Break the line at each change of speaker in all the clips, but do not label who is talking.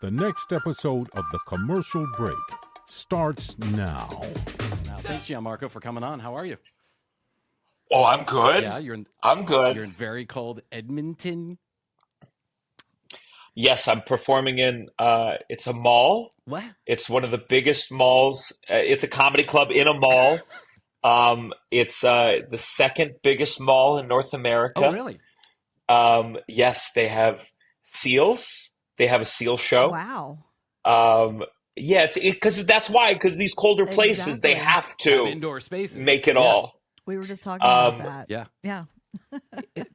The next episode of The Commercial Break starts now.
Now, thanks, Gianmarco, for coming on. How are you?
Oh, I'm good.
Yeah,
I'm good.
You're in very cold Edmonton.
Yes, I'm performing in it's a mall.
What?
It's one of the biggest malls. It's a comedy club in a mall. It's the second biggest mall in North America.
Oh, really?
Yes, they have seals. They have a seal show.
Wow.
Yeah, because because these colder places they have to
Have indoor spaces.
make it all.
We were just talking about that.
Yeah.
Yeah.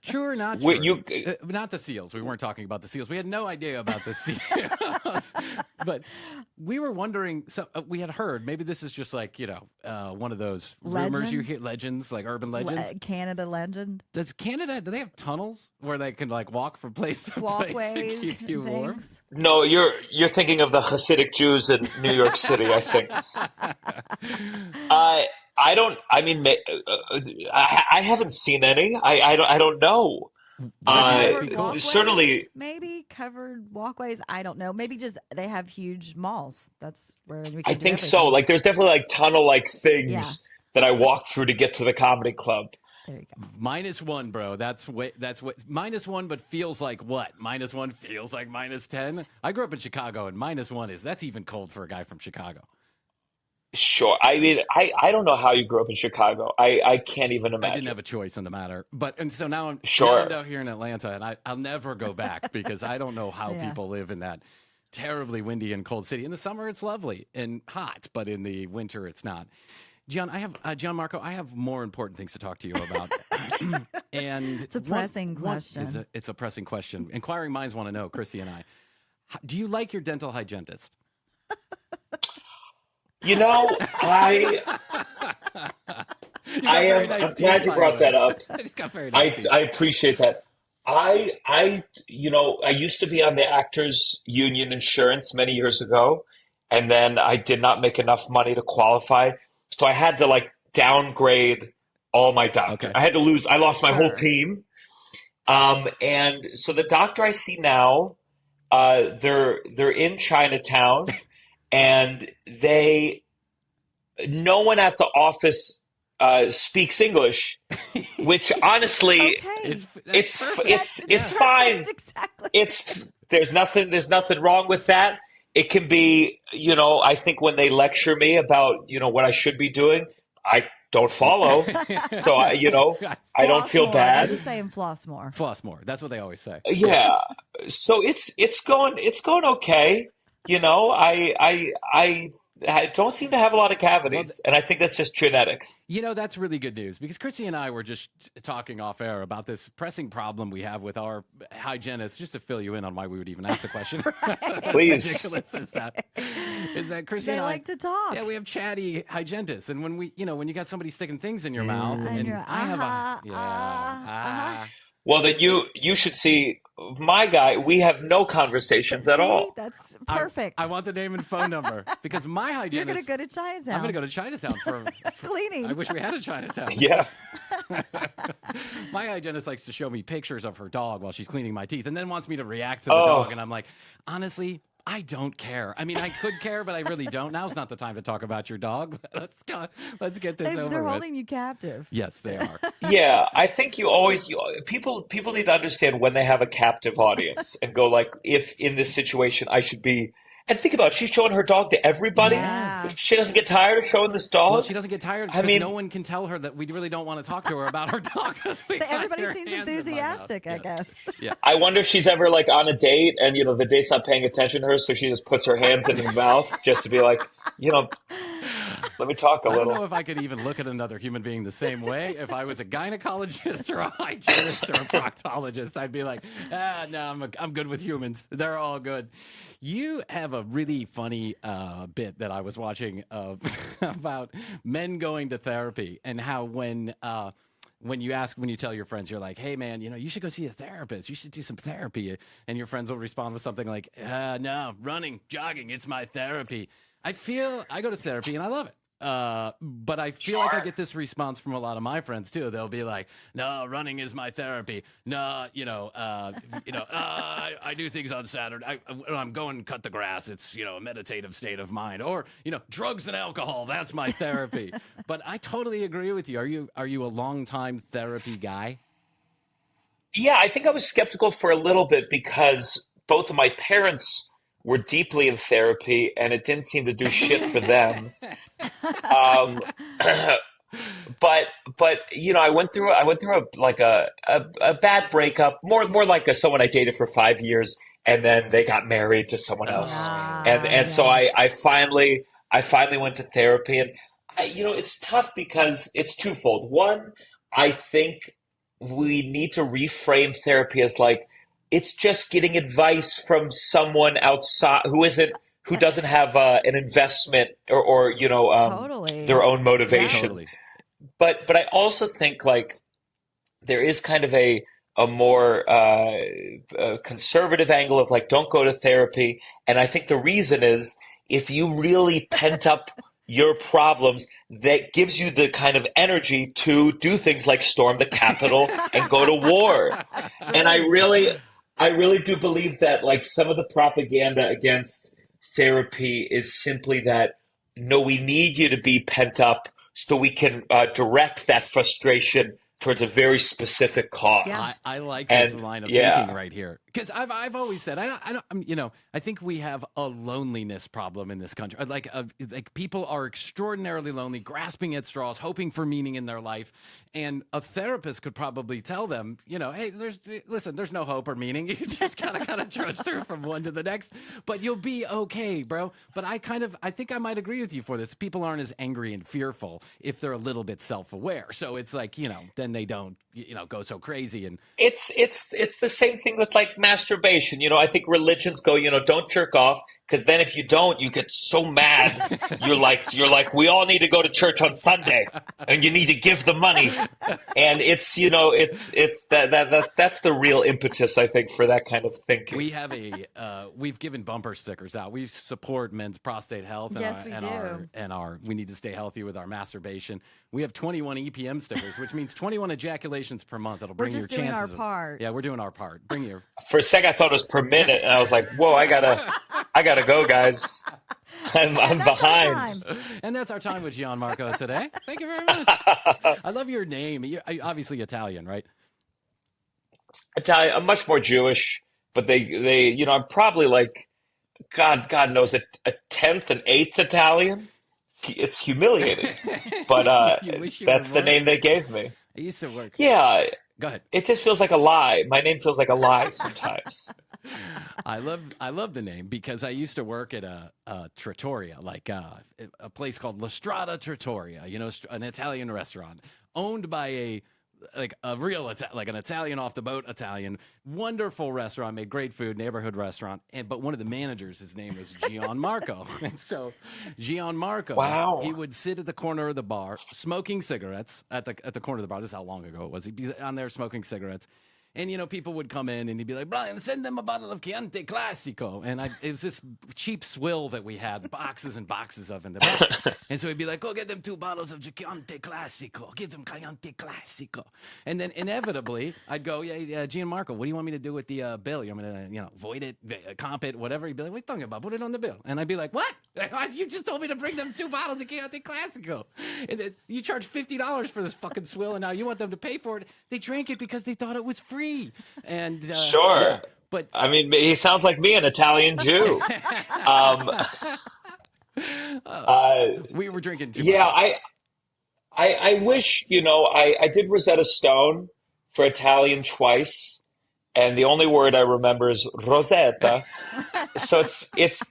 True or not true?
You
not the seals. We weren't talking about the seals. We had no idea about the seals. But we were wondering, so we had heard, maybe this is just like, one of those rumors you hear, legends, like urban legends.
Canada legend.
Do they have tunnels where they can like walk from place to
Walkways,
place to keep you warm?
things.
No, you're thinking of the Hasidic Jews in New York City, I think. I don't. I mean, I haven't seen any. I don't know. Certainly,
maybe covered walkways. I don't know. Maybe just they have huge malls. That's where we.
I think so. Like, there's definitely like tunnel-like things that I walk through to get to the comedy club.
There you go.
-1, bro. That's what -1, but feels like what? -1 feels like -10. I grew up in Chicago, and -1 that's even cold for a guy from Chicago.
Sure. I mean, I don't know how you grew up in Chicago. I can't even imagine.
I didn't have a choice in the matter. And so now I'm out here in Atlanta, and I'll never go back because I don't know how people live in that terribly windy and cold city. In the summer, it's lovely and hot, but in the winter, it's not. Gianmarco, I have more important things to talk to you about. And
it's a pressing question.
It's a pressing question. Inquiring minds want to know, Krissy and I. Do you like your dental hygienist?
I'm glad you brought that up. I appreciate that. I used to be on the Actors Union insurance many years ago, and then I did not make enough money to qualify, so I had to downgrade all my doctors. Okay. I lost my whole team, and so the doctor I see now, they're in Chinatown. And no one at the office speaks English, which honestly, it's fine.
Exactly.
There's nothing wrong with that. It can be, I think when they lecture me about, what I should be doing, I don't follow. So I don't feel bad.
I'm just saying floss more.
Floss more. That's what they always say.
Yeah. So it's going okay. I don't seem to have a lot of cavities, and I think that's just genetics.
That's really good news because Krissy and I were just talking off air about this pressing problem we have with our hygienist, just to fill you in on why we would even ask the question.
Please.
As ridiculous as that. Is that Krissy
they
and I
like to talk.
Yeah, we have chatty hygienists, and when when you got somebody sticking things in your mouth, and I have
Well, then you should see my guy. We have no conversations at all.
That's perfect.
I want the name and phone number because my hygienist.
You're going to go to Chinatown.
I'm going to go to Chinatown for
cleaning.
I wish we had a Chinatown.
Yeah.
My hygienist likes to show me pictures of her dog while she's cleaning my teeth and then wants me to react to the dog. And I'm like, honestly, I don't care. I mean, I could care, but I really don't. Now's not the time to talk about your dog. Let's get this over with.
They're holding you captive.
Yes, they are.
Yeah, I think people need to understand when they have a captive audience and go if in this situation I should be. And think about it, she's showing her dog to everybody.
Yeah.
She doesn't get tired of showing this dog.
Well, she doesn't get tired because no one can tell her that we really don't want to talk to her about her dog.
Everybody seems enthusiastic, I guess.
Yeah.
I wonder if she's ever on a date and the date's not paying attention to her, so she just puts her hands in her mouth just to be like, let me talk a little.
I don't know if I could even look at another human being the same way. If I was a gynecologist or a hygienist or a proctologist, I'd be like, no, I'm good with humans. They're all good. You have a really funny bit that I was watching about men going to therapy and how when you tell your friends, you're like, hey, man, you should go see a therapist. You should do some therapy. And your friends will respond with something like, no, running, jogging, it's my therapy. I go to therapy and I love it. But I feel like I get this response from a lot of my friends too. They'll be like, "No, running is my therapy. No, I do things on Saturday. When I'm going to cut the grass, it's a meditative state of mind. Or drugs and alcohol. That's my therapy." But I totally agree with you. Are you a longtime therapy guy?
Yeah, I think I was skeptical for a little bit because both of my parents were deeply in therapy, and it didn't seem to do shit for them. Um, but I went through a bad breakup, more like someone I dated for 5 years, and then they got married to someone else, and so
Yeah.
I finally went to therapy, and it's tough because it's twofold. One, I think we need to reframe therapy as like it's just getting advice from someone outside who doesn't have an investment or
Totally.
their own
Yeah.
motivations.
Totally.
But I also think like there is kind of a more conservative angle of like don't go to therapy, and I think the reason is if you really pent up your problems, that gives you the kind of energy to do things like storm the Capitol and go to war. And I really do believe that like some of the propaganda against therapy is simply that no, we need you to be pent up so we can direct that frustration towards a very specific
Yeah.
cause.
I like this
And
line of thinking
yeah,
right here because I've always said I don't I think we have a loneliness problem in this country. Like people are extraordinarily lonely, grasping at straws, hoping for meaning in their life, and a therapist could probably tell them, hey, there's no hope or meaning. You just gotta kind of trudge through from one to the next, but you'll be okay, bro. But I think I might agree with you for this. People aren't as angry and fearful if they're a little bit self-aware. So it's like then they don't go so crazy and
it's the same thing with like masturbation. I think religions go, don't jerk off because then if you don't, you get so mad. You're like we all need to go to church on Sunday, and you need to give the money. And it's that's the real impetus I think for that kind of thinking.
we have we've given bumper stickers out. We support men's prostate health and
Yes, we do.
we need to stay healthy with our masturbation. We have 21 EPM stickers, which means 21 ejaculations per month. It'll
We're
bring your
just doing our
chances.
part.
Yeah, we're doing our part. Bring your.
For a second, I thought it was per minute, and I was like, "Whoa, I gotta go, guys. I'm
That's our
behind."
time.
And that's our time with Gianmarco today. Thank you very much. I love your name. You're obviously Italian, right?
Italian. I'm much more Jewish, but I'm probably like God knows a tenth and eighth Italian. It's humiliating, but
You wish you were
that's the
more.
name they gave me.
I used to work.
Yeah,
Go ahead.
it just feels like a lie. My name feels like a lie sometimes.
I love the name because I used to work at a trattoria, like a place called La Strada Trattoria, an Italian restaurant owned by a real like an Italian off the boat Italian, wonderful restaurant, made great food, neighborhood restaurant. But one of the managers, his name was Gianmarco, and so Gianmarco,
Wow.
he would sit at the corner of the bar smoking cigarettes at the corner of the bar. This is how long ago it was. He'd be on there smoking cigarettes. And, people would come in and he'd be like, "Bryan, send them a bottle of Chianti Classico." And it was this cheap swill that we had, boxes and boxes of in the back. And so he'd be like, "Go get them 2 bottles of Chianti Classico. Give them Chianti Classico." And then inevitably, I'd go, "Yeah, Gianmarco, what do you want me to do with the bill? You want me to, void it, comp it, whatever?" He'd be like, "What are you talking about? Put it on the bill." And I'd be like, "What? You just told me to bring them 2 bottles of Chianti Classico. And then you charge $50 for this fucking swill, and now you want them to pay for it." They drank it because they thought it was free. And
Sure.
yeah, but
I mean, he sounds like me, an Italian Jew. Um,
we were drinking too
yeah,
much.
I wish, I did Rosetta Stone for Italian twice, and the only word I remember is Rosetta. So it's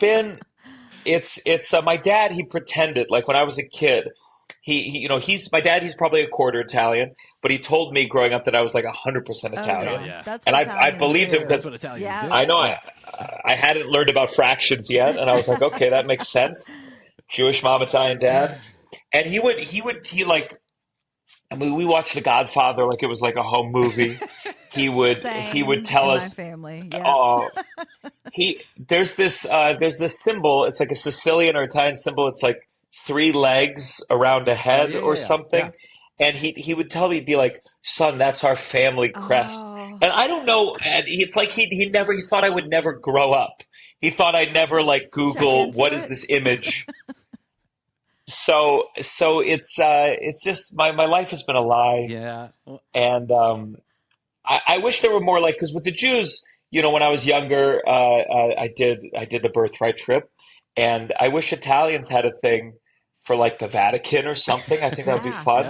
my dad, he pretended, like when I was a kid, he's my dad, he's probably a quarter Italian, but he told me growing up that I was like 100%
Oh,
Italian.
yeah.
That's
And
what
I
Italians
believed him
do.
That's
because
what Italians
Yeah.
do.
I know
Yeah.
I hadn't learned about fractions yet, and I was like, okay, that makes sense. Jewish mom, Italian dad. And he like, I mean, we watched The Godfather like it was like a home movie. He would
Same
tell
in
us,
my family. Yeah.
oh, there's this symbol. It's like a Sicilian or Italian symbol. It's like 3 legs around a head or something.
Yeah.
And he would tell me, he'd be like, son, that's our family crest.
Oh.
And I don't know. And it's like he thought I would never grow up. He thought I'd never like Google
into
what is
it?
this image. So it's just my life has been a lie.
Yeah.
And I wish there were more like, because with the Jews, when I was younger, I did the birthright trip, and I wish Italians had a thing for like the Vatican or something. I think that would be
Yeah.
fun.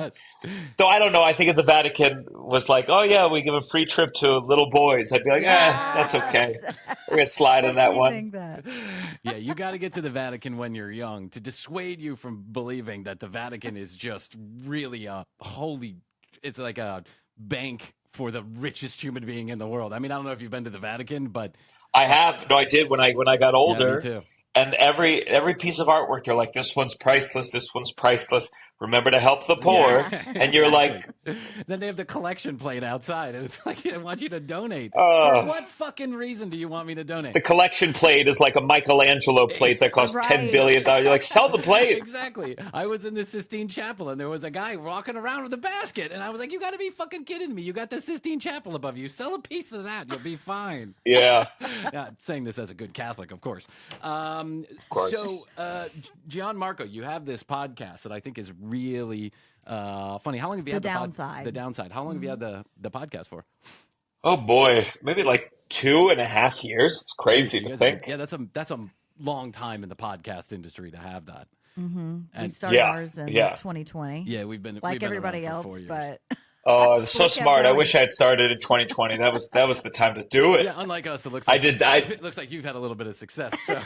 Yes.
Though I don't know. I think if the Vatican was like, oh yeah, we give a free trip to little boys, I'd be like, that's okay.
Yes.
We're gonna slide on that
We
one.
think that.
Yeah, you got to get to the Vatican when you're young to dissuade you from believing that the Vatican is just really a holy. It's like a bank for the richest human being in the world. I mean, I don't know if you've been to the Vatican, but
I have. No, I did when I got
yeah,
older.
me too.
And every piece of artwork, they're like, this one's priceless. This one's priceless. Remember to help the poor.
Yeah.
And you're like,
Then they have the collection plate outside, and it's like, I want you to donate.
Oh.
For what fucking reason do you want me to donate?
the collection plate is like a Michelangelo plate that costs $10
Right.
billion. You're like, sell the plate.
Exactly. I was in the Sistine Chapel, and there was a guy walking around with a basket, and I was like, you got to be fucking kidding me. You got the Sistine Chapel above you. Sell a piece of that. You'll be fine.
Yeah.
Yeah, saying this as a good Catholic, of course.
course.
So, Gianmarco, you have this podcast that I think is really funny. How long have you had
The Downside.
The Downside. How long have you had the podcast for?
Oh boy. Maybe like 2.5 years. It's crazy
You
to
guys
think.
yeah, that's a long time in the podcast industry to have that.
We
And
started
Yeah,
ours in
yeah.
2020.
yeah, we've been
Like
we've been
everybody
around
else,
for 4 years.
but
Oh, so
kept
smart. I
going.
wish I had started in 2020. That was the time to do it.
Yeah, unlike us, it looks
I
like
did-
it looks like you've had a little bit of success. So.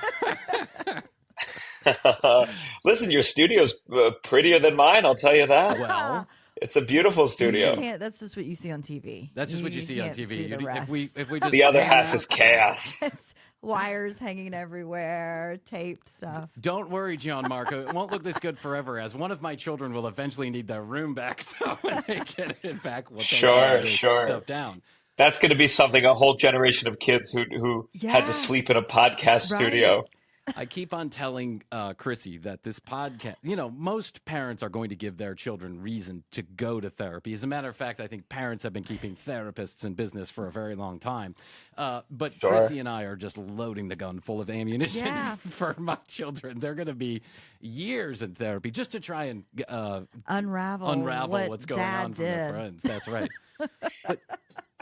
Listen, your studio's prettier than mine, I'll tell you that.
Well,
It's a beautiful
you just
studio.
can't, that's just what you see on TV.
that's just what you see on
can't
TV.
see the
If we
rest.
just
The other
hang
half
out-
is chaos.
It's wires hanging everywhere, tape stuff.
Don't worry, Gianmarco. It won't look this good forever, as one of my children will eventually need their room back. So when they get it back, we'll take all
Sure,
this
sure.
stuff down.
That's going to be something a whole generation of kids who had
Yeah.
to sleep in a podcast
Right.
studio.
I keep on telling Krissy that this podcast, most parents are going to give their children reason to go to therapy. As a matter of fact, I think parents have been keeping therapists in business for a very long time. But
Sure.
Krissy and I are just loading the gun full of ammunition
Yeah.
for my children. They're going to be years in therapy just to try and
Unravel what
what's going
Dad
on from their
did.
friends. That's right.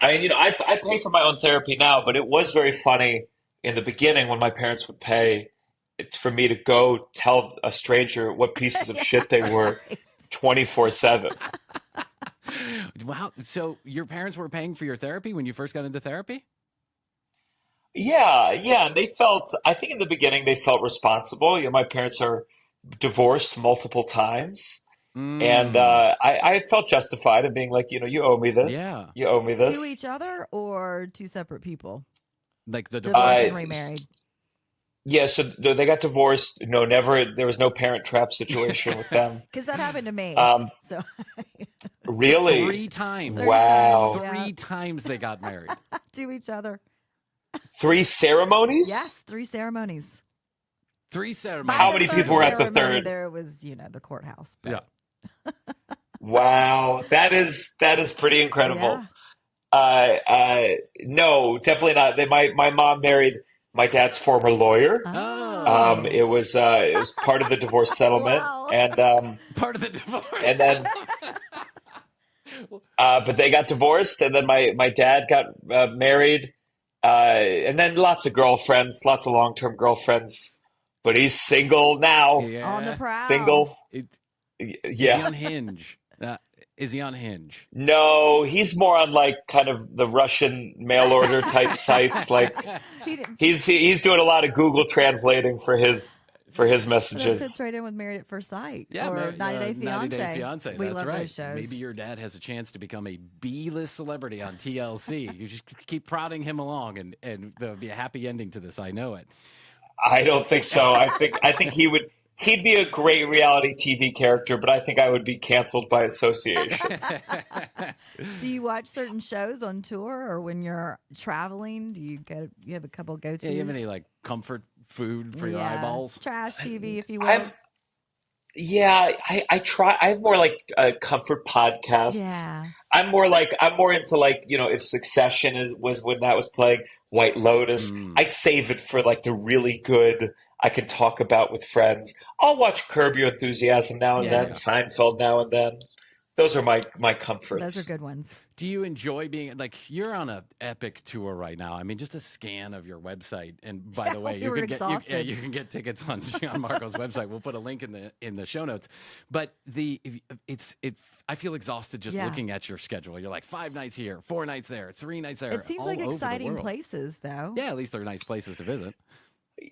I mean, I pay for my own therapy now, but it was very funny in the beginning when my parents would pay for me to go tell a stranger what pieces of shit they were 24/7.
Wow. So your parents were paying for your therapy when you first got into therapy?
Yeah, yeah. And I think in the beginning they felt responsible. My parents are divorced multiple times. And I felt justified in being like, you owe me this.
Yeah.
You owe me this.
To each other or two separate people?
Like the
Divorced
divorce.
and remarried.
Yeah, so they got divorced. No, never. There was no Parent Trap situation with them.
Because that happened to me. So
Really?
3 times.
Wow.
Yeah.
3 times they got married.
to each other.
3 ceremonies?
Yes, 3 ceremonies.
3
By
ceremonies.
How
the
many
third
people were at the
ceremony,
third?
There was, the courthouse. but-
Yeah.
Wow, that is pretty incredible.
Yeah.
No, definitely not. My mom married my dad's former lawyer.
Oh.
It was part of the divorce settlement,
Wow.
and
Part of the divorce.
and then but they got divorced, and then my dad got married, and then lots of girlfriends, lots of long-term girlfriends, but he's single now.
Yeah.
On the prowl.
Single.
Is he
Yeah.
on Hinge? Is he on Hinge?
No, he's more on like kind of the Russian mail order type sites. Like
He didn't,
he's doing a lot of Google translating for his
that fits
messages.
right in with Married at First Sight.
Yeah,
or 90 Day
90
Fiance.
Day Fiance.
We
That's
love
right.
those shows.
Maybe your dad has a chance to become a B-list celebrity on TLC. You just keep prodding him along, and there'll be a happy ending to this. I know it.
I don't think so. I think he'd be a great reality TV character, but I think I would be canceled by association.
Do you watch certain shows on tour or when you're traveling? Do you have a couple go-tos?
Yeah, you have any like comfort food for your eyeballs?
Trash TV, if you will.
I'm Yeah, I try. I have more like comfort podcasts.
Yeah.
I'm more into like, if Succession was when that was playing, White Lotus.
Mm.
I save it for like the really good I can talk about with friends. I'll watch Curb Your Enthusiasm now and then,
Yeah.
Seinfeld now and then. Those are my
Those are
comforts.
good ones.
Do you enjoy being like you're on a epic tour right now? I mean, just a scan of your website, and by the way,
we were exhausted.
you can get tickets on Gianmarco's website. We'll put a link in the show notes. But I feel exhausted just looking at your schedule. You're like 5 nights here, 4 nights there, 3 nights there.
It seems
all
like
over the
exciting
world.
places, though.
Yeah, at least they're nice places to visit.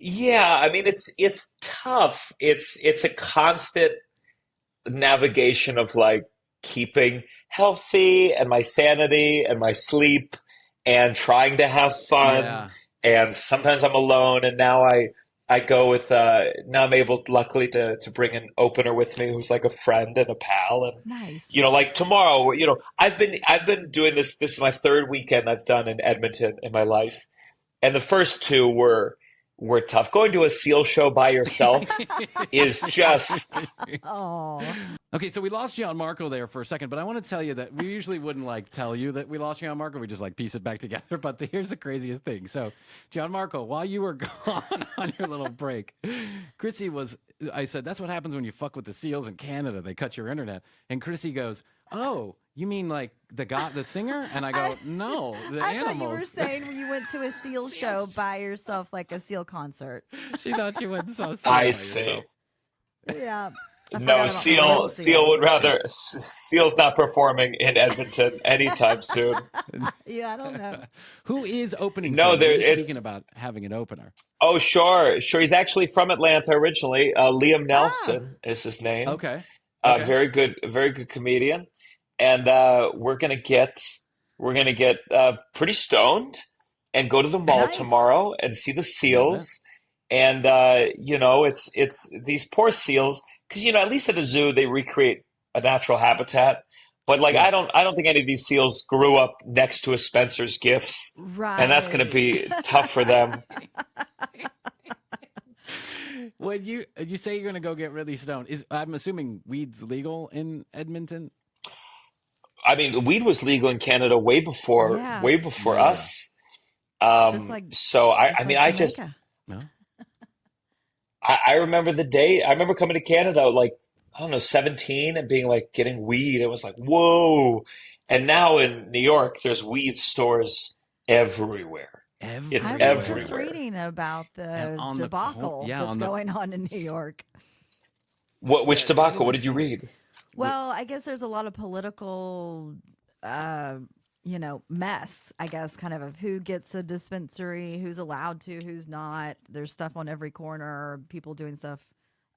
Yeah, I mean it's tough. It's a constant navigation of like keeping healthy and my sanity and my sleep and trying to have fun.
Yeah,
And sometimes I'm alone. And now I go with, now I'm able, luckily, to bring an opener with me who's like a friend and a pal. And,
Nice.
like tomorrow, I've been doing this. This is my third weekend I've done in Edmonton in my life. And the first two were tough. Going to a SEAL show by yourself is just.
Oh,
Okay, so we lost Gianmarco there for a second, but I want to tell you that we usually wouldn't like tell you that we lost Gianmarco. We just like piece it back together. But here's the craziest thing. So, Gianmarco, while you were gone on your little break, Krissy I said, that's what happens when you fuck with the SEALs in Canada. They cut your internet. And Krissy goes, oh, you mean like the singer? And I go, no, the
I
animals.
thought you were saying you went to a SEAL show by yourself, like a SEAL concert.
She thought you went and saw SEAL
I
by
see.
yourself.
Yeah. I
No,
forgot about the real
Seal would rather. Seal's not performing in Edmonton anytime soon.
Yeah, I don't know.
Who is opening?
No,
for you?
there
We're
it's.
speaking about having an opener.
Oh, sure. He's actually from Atlanta originally. Liam
Oh,
Nelson is his name.
Okay. Okay.
Very good comedian. And we're gonna get pretty stoned and go to the mall
nice.
tomorrow and see the
Love it.
seals. And it's these poor seals because at least at a zoo they recreate a natural habitat. But like
Yes.
I don't think any of these seals grew up next to a Spencer's Gifts, and that's going to
Right.
be tough for them.
When you say you're gonna go get really stoned, I'm assuming weed's legal in Edmonton.
I mean, weed was legal in Canada
Yeah.
way before
Yeah.
us.
Just like
So
just
I mean,
like Jamaica.
No.
I remember the day. I remember coming to Canada like I don't know, 17 and being like getting weed. It was like whoa. And now in New York, there's weed stores everywhere. It's
I
Everywhere.
was just
everywhere.
reading about
And
the
on
debacle
yeah,
that's
on the
going on in New York.
Which
it's kind
tobacco?
of
What did you
insane.
read?
Well, I guess there's a lot of political, mess, I guess, kind of who gets a dispensary, who's allowed to, who's not. There's stuff on every corner, people doing stuff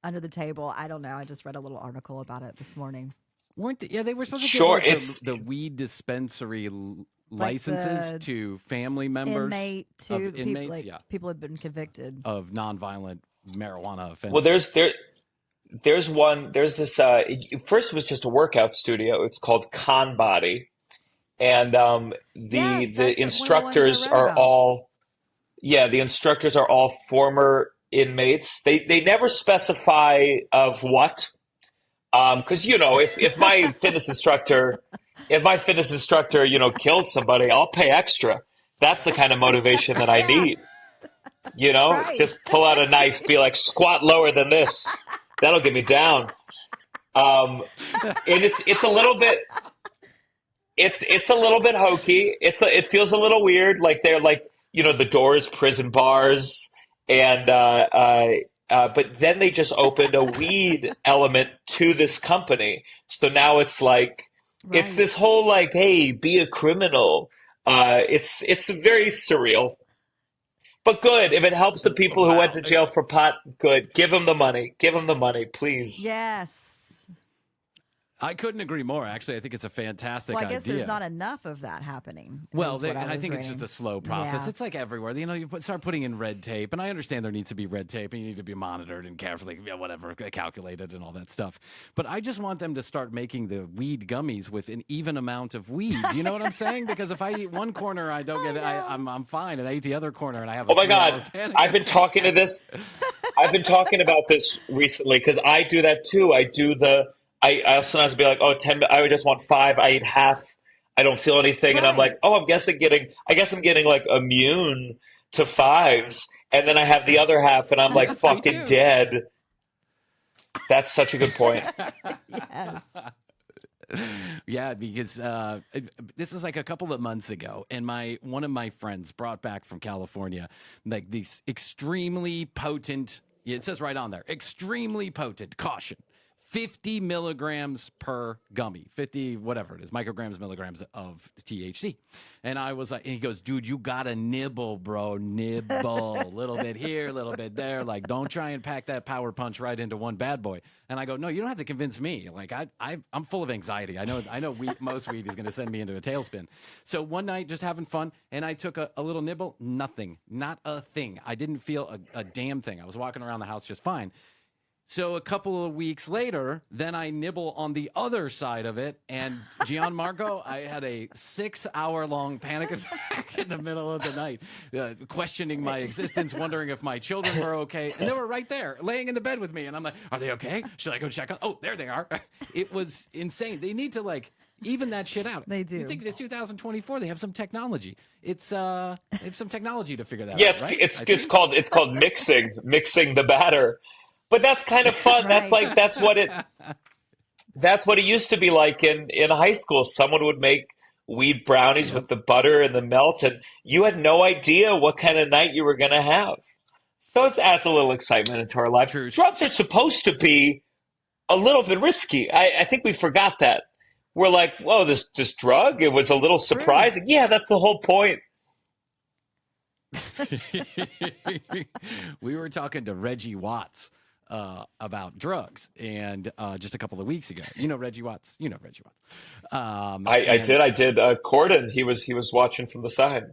under the table. I don't know. I just read a little article about it this morning.
They were supposed to give
Sure,
like
it's
the weed dispensary
Like
licenses
the
to family members
Inmate to
of inmates,
people, people have been convicted.
of nonviolent marijuana offenses.
well. There's this. First, it was just a workout studio. It's called Con Body, and
Yeah,
the
that's one of the ones I
instructors
read
are
about.
all the instructors are all former inmates. They never specify of what. Because if my fitness instructor, killed somebody, I'll pay extra. That's the kind of motivation that I
Yeah,
need.
right.
Just pull out a knife, be like squat lower than this. That'll get me down. And it's a little bit it's a little bit hokey. It feels a little weird. Like they're like the doors, prison bars, and but then they just opened a weed element to this company. So now it's like it's
Right.
this whole like, hey, be a criminal. It's very surreal, but good. If it helps the people who went
Wow.
to jail for pot, good. Give them the money. Give them the money, please.
Yes.
I couldn't agree more. Actually, I think it's a fantastic
Well, I guess
idea.
there's not enough of that happening.
Well,
is what
I
was
think it's
reading.
just a slow process.
Yeah.
It's like everywhere. Start putting in red tape, and I understand there needs to be red tape, and you need to be monitored and carefully, whatever, calculated and all that stuff. But I just want them to start making the weed gummies with an even amount of weed. Do you know what I'm saying? Because if I eat one corner, I don't get it.
know.
I'm fine, and I eat the other corner, and I have
Oh
a
my
3-hour
God.
panic
I've been
attack.
talking to this. I've been talking about this recently because I do that too. I sometimes be like, oh, 10, I would just want 5. I eat half. I don't feel anything. And I'm like,
Right.
oh, I guess I'm getting like immune to 5s. And then I have the other half and I'm like
Yes, me
fucking
too.
dead. That's such a good point.
Yes.
Yeah, because this was like a couple of months ago, and one of my friends brought back from California like these extremely potent. It says right on there, extremely potent. Caution. 50 milligrams per gummy, 50, whatever it is, micrograms, milligrams of THC. And I was like, and he goes, dude, you got to nibble, bro, nibble. A little bit here, a little bit there. Like, don't try and pack that power punch right into one bad boy. And I go, no, you don't have to convince me. Like, I'm full of anxiety. I know most weed is going to send me into a tailspin. So one night, just having fun, and I took a little nibble, nothing, not a thing. I didn't feel a damn thing. I was walking around the house just fine. So a couple of weeks later, then I nibble on the other side of it, and Gianmarco, I had a 6-hour-long panic attack in the middle of the night, questioning my existence, wondering if my children were okay, and they were right there, laying in the bed with me, and I'm like, are they okay? Should I go check on? Oh, there they are. It was insane. They need to like even that shit out.
They do.
You think that 2024 they have some technology? They have some technology to figure that
Yeah,
out. Right?
it's called mixing the batter. But that's kind of fun.
Right.
That's what it used to be like in high school. Someone would make weed brownies with the butter and the melt, and you had no idea what kind of night you were going to have. So it adds a little excitement into our life.
True.
Drugs are supposed to be a little bit risky. I think we forgot that. We're like, whoa, this drug, it was a little surprising. Yeah, that's the whole point.
We were talking to Reggie Watts about drugs, and just a couple of weeks ago, you know Reggie Watts.
I did. Corden, he was watching from the side.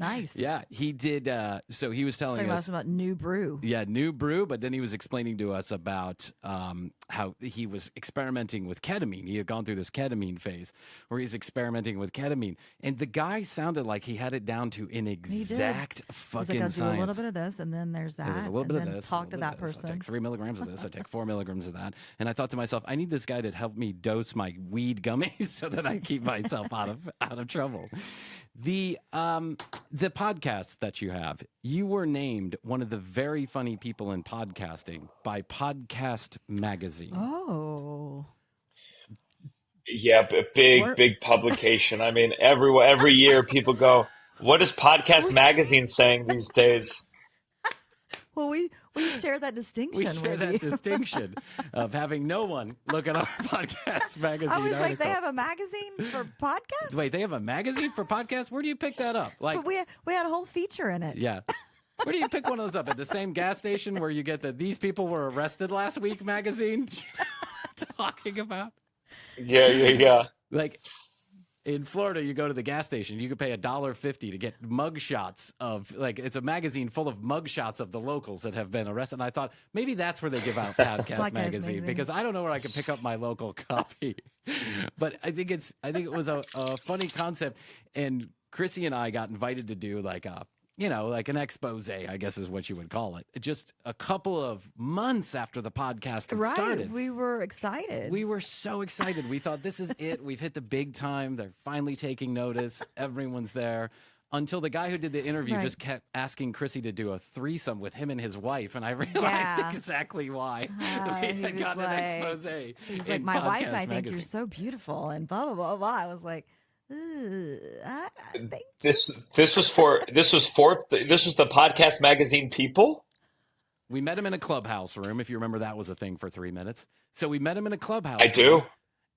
Nice.
Yeah, he did. So he was telling us
about New Brew.
Yeah, New Brew, but then he was explaining to us about how he was experimenting with ketamine. He had gone through this ketamine phase where he's experimenting with ketamine. And the guy sounded like he had it down to an exact fucking
He's like, I'll
science.
do a little bit of this, and then there's that.
There's a little bit
and
of
then
this.
talk to that
I
person.
take 3 milligrams of this. I take 4 milligrams of that. And I thought to myself, I need this guy to help me dose my weed gummies so that I keep myself out of trouble. The podcast that you have, you were named one of the very funny people in podcasting by Podcast Magazine.
Oh.
Yeah, big publication. I mean, every year people go, what is Podcast Magazine saying these days?
Well, we share that distinction.
We share
with
that
you.
distinction of having no one look at our Podcast Magazine
I was like,
article.
they have a magazine for podcasts?
Wait, they have a magazine for podcasts? Where do you pick that up? Like,
But we had a whole feature in it.
yeah. Where do you pick one of those up? At the same gas station where you get the "These people were arrested last week" magazine talking about?
Yeah.
Like in Florida, you go to the gas station, you can pay $1.50 to get mugshots of, like, it's a magazine full of mugshots of the locals that have been arrested. And I thought maybe that's where they give out Podcast Magazine, because I don't know where I can pick up my local copy. But I think it was a funny concept. And Krissy and I got invited to do like an expose, I guess is what you would call it. Just a couple of months after the podcast had started.
We were excited.
We were so excited. We thought, this is it. We've hit the big time. They're finally taking notice. Everyone's there. Until the guy who did the interview just kept asking Krissy to do a threesome with him and his wife. And I realized exactly why we had gotten an expose.
He was like, my wife and I think you're so beautiful and blah, blah, blah, blah. I was like, I think
this was the Podcast Magazine people.
We met him in a clubhouse room, if you remember. That was a thing for 3 minutes. So we met him in a clubhouse
I do.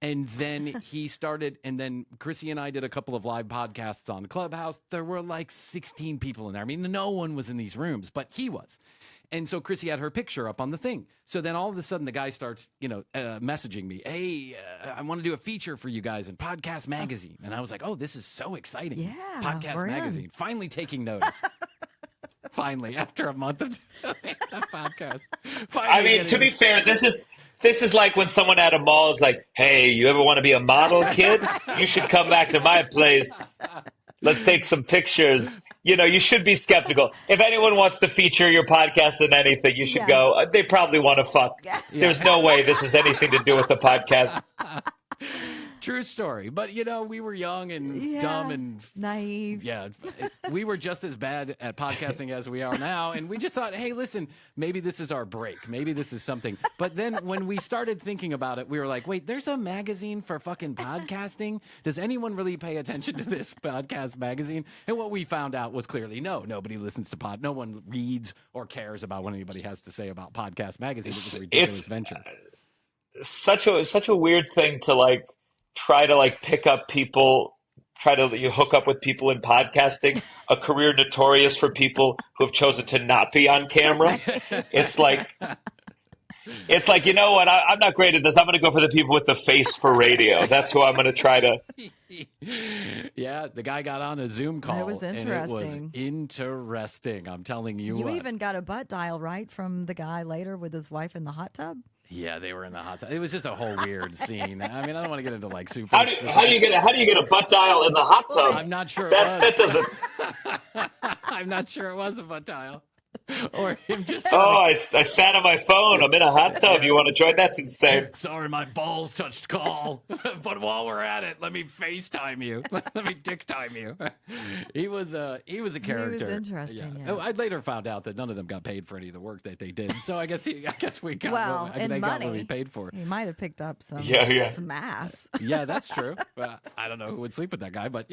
And then he started, and then Krissy and I did a couple of live podcasts on Clubhouse. There were like 16 people in there. I mean, no one was in these rooms, but he was. And so Krissy had her picture up on the thing. So then all of a sudden the guy starts, messaging me, hey, I want to do a feature for you guys in Podcast Magazine. And I was like, oh, this is so exciting.
Yeah,
Podcast Magazine, finally taking notice. Finally, after a month of doing the podcast.
I mean, to be fair, this is like when someone at a mall is like, hey, you ever want to be a model, kid? You should come back to my place. Let's take some pictures. you should be skeptical. If anyone wants to feature your podcast in anything, you should go. They probably want to fuck.
Yeah.
There's no way this has anything to do with the podcast.
True story. But, we were young and dumb and
naive.
Yeah. We were just as bad at podcasting as we are now. And we just thought, hey, listen, maybe this is our break. Maybe this is something. But then when we started thinking about it, we were like, wait, there's a magazine for fucking podcasting? Does anyone really pay attention to this podcast magazine? And what we found out was clearly nobody listens to no one reads or cares about what anybody has to say about podcast magazine. It was a ridiculous venture.
Such a weird thing to try to pick up people, try to hook up with people in podcasting, a career notorious for people who have chosen to not be on camera. It's like, you know what? I'm not great at this. I'm going to go for the people with the face for radio. That's who I'm going to try to.
Yeah, the guy got on a Zoom call.
It was interesting.
And it was interesting. I'm telling you
You
what.
even got a butt dial, right, from the guy later with his wife in the hot tub?
Yeah, they were in the hot tub. It was just a whole weird scene. I mean, I don't want to get into super.
How do you get a butt dial in the hot tub?
I'm not sure.
That doesn't.
I'm not sure it was a butt dial. Or him just.
I sat on my phone. I'm in a hot tub. You want to join? That's insane.
Sorry, my balls touched call. But while we're at it, let me FaceTime you. Let me dick time you. He was a character.
He was interesting. Yeah.
Oh, I later found out that none of them got paid for any of the work that they did. So I guess we got
and
they
money.
got what we paid for.
He might have picked up some ass.
Yeah, that's true. I don't know who would sleep with that guy, but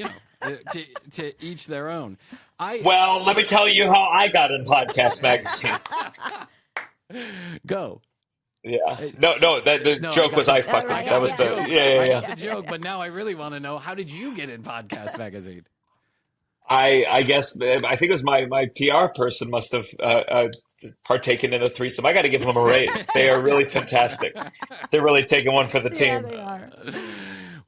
to each their own.
Well, let me tell you how I got in podcast magazine.
Go.
Yeah. The joke was I fucked it. That was the
joke.
yeah.
I got the joke, but now I really want to know, how did you get in podcast magazine?
I guess I think it was my PR person must have partaken in a threesome. I got to give them a raise. They are really fantastic. They're really taking one for the team.
Yeah, they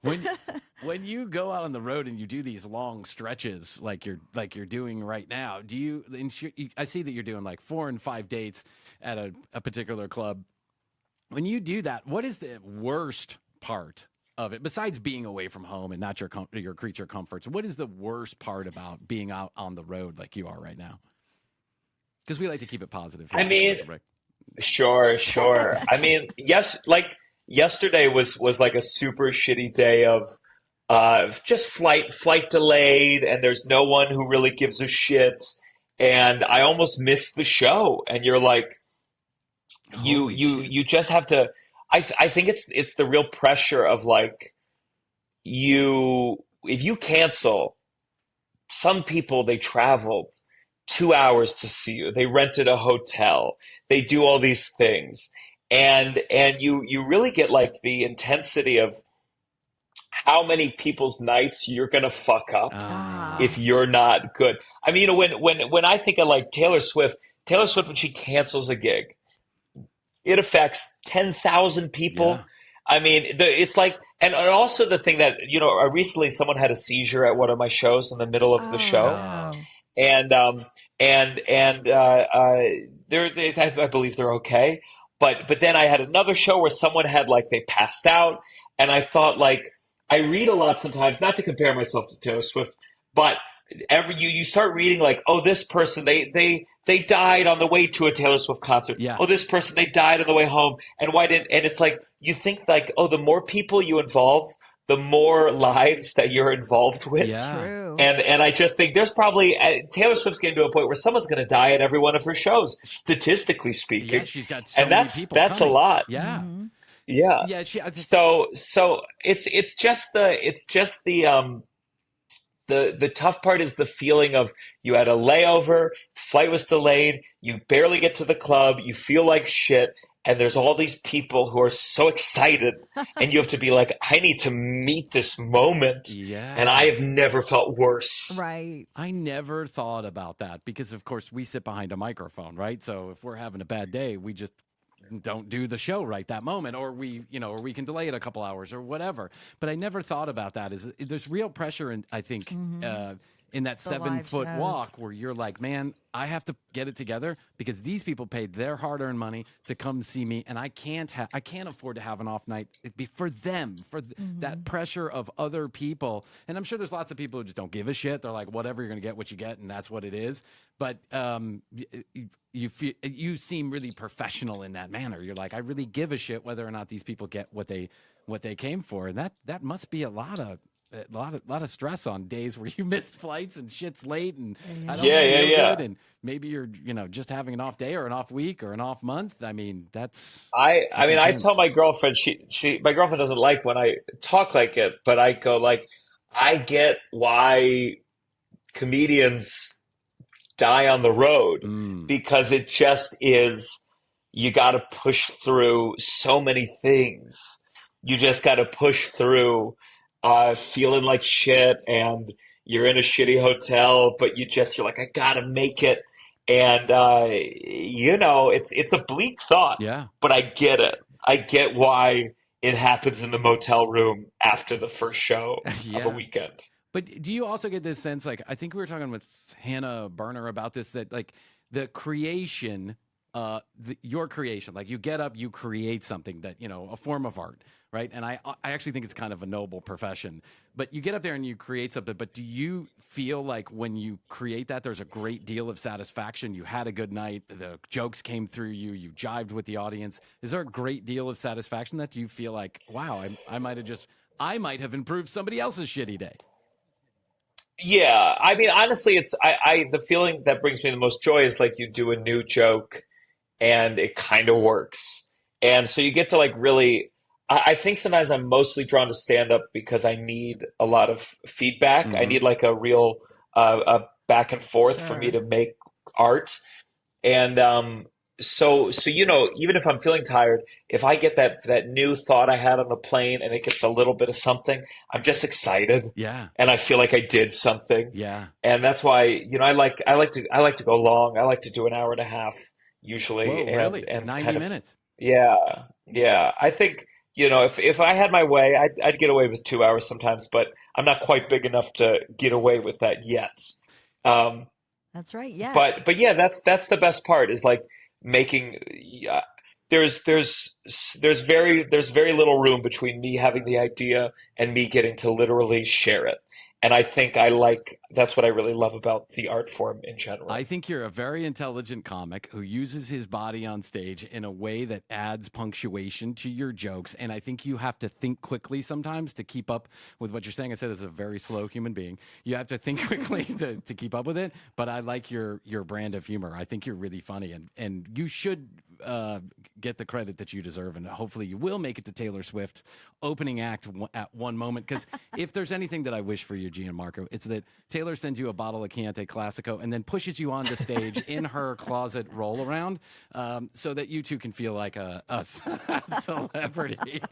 are.
When you go out on the road and you do these long stretches like you're doing right now, I see that you're doing 4 and 5 dates at a particular club. When you do that, what is the worst part of it, besides being away from home and not your creature comforts? What is the worst part about being out on the road like you are right now? Because we like to keep it positive.
I mean, sure. I mean, yes, yesterday was like a super shitty day of just flight delayed, and there's no one who really gives a shit, and I almost missed the show. And you're like, you just have to. I think it's the real pressure of if you cancel. Some people, they traveled 2 hours to see you. They rented a hotel. They do all these things, and you really get the intensity of how many people's nights you're gonna fuck up if you're not good. I mean, when I think of Taylor Swift, when she cancels a gig, it affects 10,000 people. Yeah. I mean, it's and also the thing that recently someone had a seizure at one of my shows in the middle of the show,
wow.
and I believe they're okay. But then I had another show where someone had they passed out, and I thought I read a lot sometimes, not to compare myself to Taylor Swift, but you start reading this person they died on the way to a Taylor Swift concert.
Yeah.
Oh, this person, they died on the way home, and it's you think the more people you involve, the more lives that you're involved with.
Yeah.
True.
And I just think there's probably Taylor Swift's getting to a point where someone's going to die at every one of her shows, statistically speaking.
Yeah, she's got so many people
that's
coming.
a lot.
Yeah.
Mm-hmm.
Yeah.
Yeah.
So it's just the tough part is the feeling of you had a layover, flight was delayed, you barely get to the club, you feel like shit, and there's all these people who are so excited, and you have to be I need to meet this moment.
Yeah.
And I have never felt worse.
Right.
I never thought about that because, of course, we sit behind a microphone, right? So if we're having a bad day, we just don't do the show right that moment, or we can delay it a couple hours or whatever. But I never thought about that. There's real pressure, and I think in that
The live
7-foot
shows.
walk where you're like, man, I have to get it together because these people paid their hard-earned money to come see me, and I can't afford to have an off night. It'd be for them, for that pressure of other people. And I'm sure there's lots of people who just don't give a shit. They're like, whatever, you're going to get what you get, and that's what it is. But you seem really professional in that manner. You're like, I really give a shit whether or not these people get what they came for, and that must be a lot of stress on days where you missed flights and shit's late and I don't feel good, and maybe you're just having an off day or an off week or an off month. I mean,
I mean, I
intense.
tell my girlfriend, my girlfriend doesn't like when I talk like it, but I go like, I get why comedians die on the road because it just is, you got to push through so many things. You just got to push through feeling like shit, and you're in a shitty hotel, but you're like, I gotta make it. And it's a bleak thought,
Yeah.
but I get it. I get why it happens in the motel room after the first show of a weekend.
But do you also get this sense, like, I think we were talking with Hannah Berner about this, that like the creation, your creation, like you get up, you create something that, a form of art, right? And I actually think it's kind of a noble profession, but you get up there and you create something. But do you feel like when you create that, there's a great deal of satisfaction? You had a good night, the jokes came through you, you jived with the audience. Is there a great deal of satisfaction that you feel like, wow, I might have improved somebody else's shitty day?
Yeah, I mean, honestly, it's the feeling that brings me the most joy is like you do a new joke and it kind of works. And so you get to like really, I think sometimes I'm mostly drawn to stand up because I need a lot of feedback. I need like a real a back and forth for me to make art. And so even if I'm feeling tired, if I get that new thought I had on the plane and it gets a little bit of something, I'm just excited.
Yeah.
And I feel like I did something.
Yeah.
And that's why, I like to go long. I like to do an hour and a half usually.
Whoa, really?
And
90
kind of,
minutes.
Yeah. Yeah. I think, if I had my way, I'd get away with 2 hours sometimes, but I'm not quite big enough to get away with that yet.
That's right. Yeah.
But yeah, that's the best part is like making. There's very little room between me having the idea and me getting to literally share it. And I think that's what I really love about the art form in general.
I think you're a very intelligent comic who uses his body on stage in a way that adds punctuation to your jokes. And I think you have to think quickly sometimes to keep up with what you're saying. I said as a very slow human being, you have to think quickly to keep up with it. But I like your brand of humor. I think you're really funny, and you should get the credit that you deserve. And hopefully you will make it to Taylor Swift opening act at one moment. Because if there's anything that I wish for you, Gianmarco, it's that Taylor sends you a bottle of Chianti Classico and then pushes you onto stage in her closet roll around, so that you two can feel like a celebrity.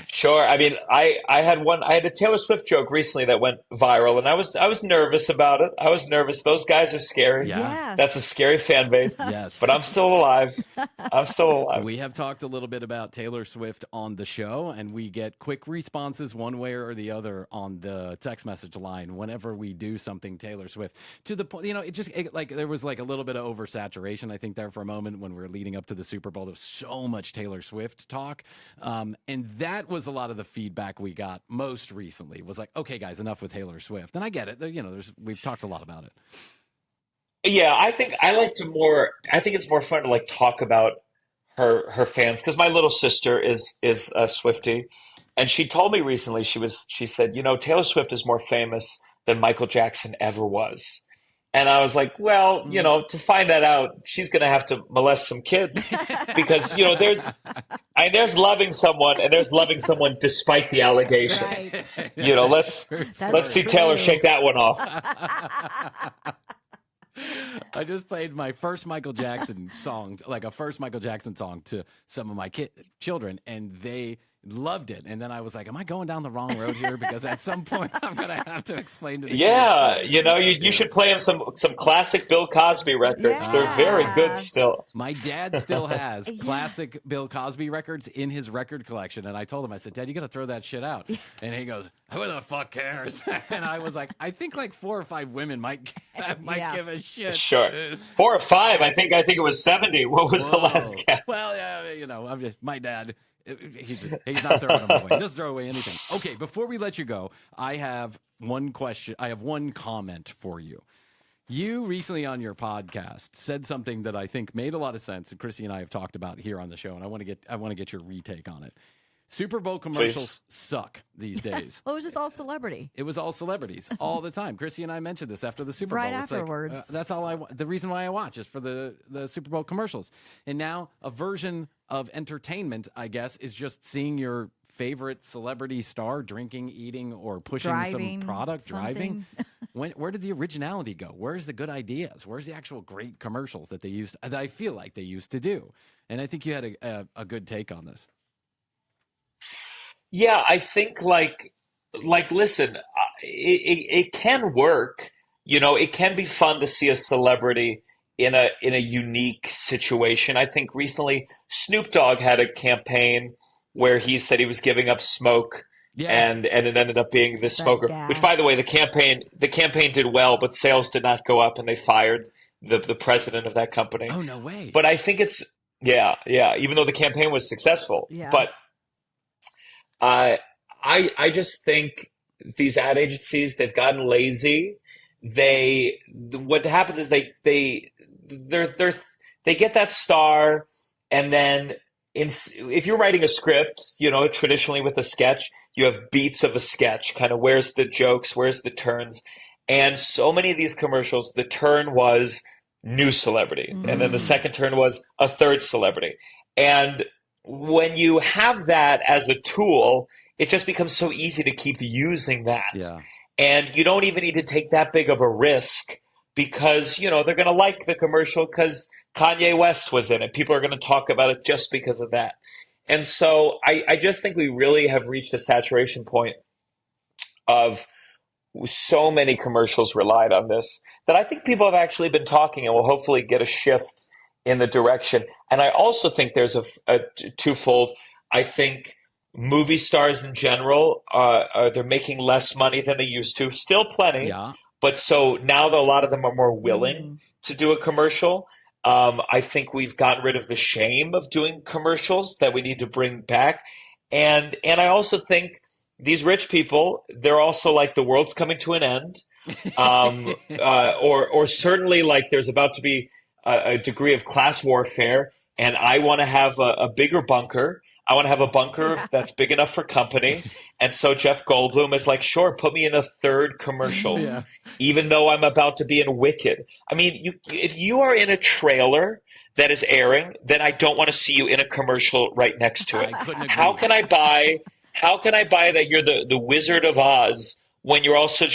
Sure. I mean, I had a Taylor Swift joke recently that went viral, and I was nervous about it. I was nervous. Those guys are scary.
Yeah.
That's a scary fan base.
Yes.
But I'm still alive. I'm still alive.
We have talked a little bit about Taylor Swift on the show, and we get quick responses one way or the other on the text message line whenever we do something Taylor Swift. To the point, there was like a little bit of oversaturation, I think, there for a moment when we were leading up to the Super Bowl. There was so much Taylor Swift talk, and that was a lot of the feedback we got most recently. Was like, okay, guys, enough with Taylor Swift. And I get it. We've talked a lot about it.
Yeah, I think it's more fun to like talk about her fans, because my little sister is a Swiftie, and she told me recently she said, Taylor Swift is more famous than Michael Jackson ever was. And I was like, well, to find that out, she's going to have to molest some kids, because there's loving someone and there's loving someone despite the allegations.
Right.
Let's see Taylor shake that one off.
I just played my first Michael Jackson song, like a first Michael Jackson song, to some of my children, and they Loved it. And then I was like, am I going down the wrong road here? Because at some point I'm going to have to explain to the
Yeah,
kids.
you should play him some classic Bill Cosby records.
Yeah.
They're very good still.
My dad still has classic Bill Cosby records in his record collection. And I told him, I said, Dad, you got to throw that shit out. And he goes, who the fuck cares? And I was like, I think like 4 or 5 women might give a shit.
Sure. 4 or 5. I think it was 70. What was the last count?
Well, yeah, I'm just, my dad. He's not throwing them away. He doesn't throw away anything. Okay, before we let you go, I have one question. I have one comment for you. You recently on your podcast said something that I think made a lot of sense, and Krissy and I have talked about here on the show, and I want to get your retake on it. Super Bowl commercials suck these days.
Well, it was just all celebrity.
It was all celebrities all the time. Krissy and I mentioned this after the Super Bowl.
Right
It's
afterwards.
Like, that's all the reason why I watch is for the Super Bowl commercials. And now a version of entertainment, I guess, is just seeing your favorite celebrity star drinking, eating, or pushing
Driving
some product,
something.
driving. Where did the originality go? Where's the good ideas? Where's the actual great commercials that I feel like they used to do? And I think you had a good take on this.
Yeah, I think listen, it can work. It can be fun to see a celebrity in a unique situation. I think recently Snoop Dogg had a campaign where he said he was giving up smoke, and it ended up being the smoker.
gas.
Which, by the way, the campaign did well, but sales did not go up, and they fired the president of that company.
Oh, no way!
But I think it's even though the campaign was successful, but. I just think these ad agencies, they've gotten lazy. What happens is they get that star, and then if you're writing a script, traditionally with a sketch, you have beats of a sketch, kind of where's the jokes, where's the turns, and so many of these commercials, the turn was new celebrity, and then the second turn was a third celebrity, and when you have that as a tool, it just becomes so easy to keep using that.
Yeah.
And you don't even need to take that big of a risk because, they're going to like the commercial because Kanye West was in it. People are going to talk about it just because of that. And so I just think we really have reached a saturation point of so many commercials relied on this that I think people have actually been talking and will hopefully get a shift in the direction. And I also think there's a twofold. I think movie stars in general they're making less money than they used to. Still plenty, but so now a lot of them are more willing to do a commercial. I think we've gotten rid of the shame of doing commercials that we need to bring back. And I also think these rich people, they're also like the world's coming to an end, or certainly like there's about to be a degree of class warfare, and I want to have a bigger bunker. I want to have a bunker that's big enough for company. And so Jeff Goldblum is like, sure, put me in a third commercial, even though I'm about to be in Wicked. I mean, if you are in a trailer that is airing, then I don't want to see you in a commercial right next to it. How can I buy that you're the Wizard of Oz when you're also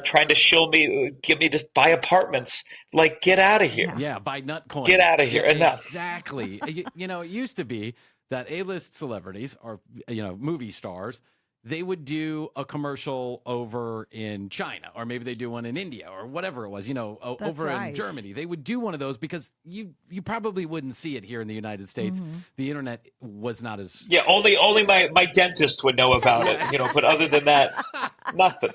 trying to give me to buy apartments? Like, get out of here.
Yeah, buy Nutcoin.
Get out of here. Enough.
Exactly. It used to be that A-list celebrities or, movie stars, they would do a commercial over in China, or maybe they do one in India or whatever it was, over in Germany. They would do one of those because you probably wouldn't see it here in the United States. The internet was not as...
Yeah, only my dentist would know about it, but other than that, nothing.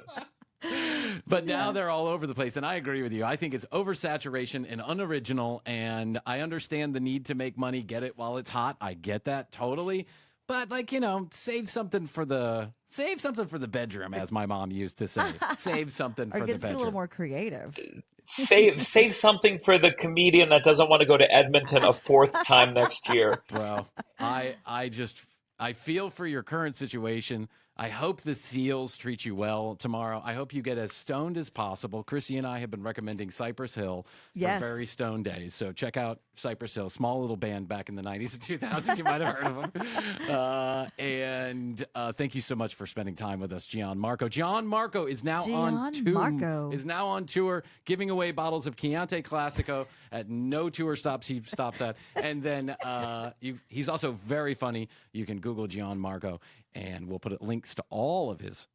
But now they're all over the place, and I agree with you. I think it's oversaturation and unoriginal, and I understand the need to make money, get it while it's hot. I get that totally. But save something for the bedroom, as my mom used to say. Save something for the bedroom. Or
just get a little more creative.
Save something for the comedian that doesn't want to go to Edmonton a fourth time next year.
Well, I feel for your current situation. I hope the SEALs treat you well tomorrow. I hope you get as stoned as possible. Krissy and I have been recommending Cypress Hill for very stoned days. So check out Cypress Hill, small little band back in the 90s and 2000s. You might have heard of them. And thank you so much for spending time with us, Gianmarco. Gianmarco is now on tour, giving away bottles of Chianti Classico at no tour stops he stops at. And then he's also very funny. You can Google Gianmarco, and we'll put links to all of his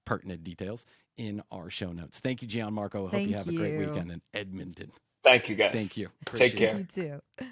pertinent details in our show notes. Thank you, Gianmarco. I hope you have a great weekend in Edmonton.
Thank you, guys.
Thank you.
Take care.
You too.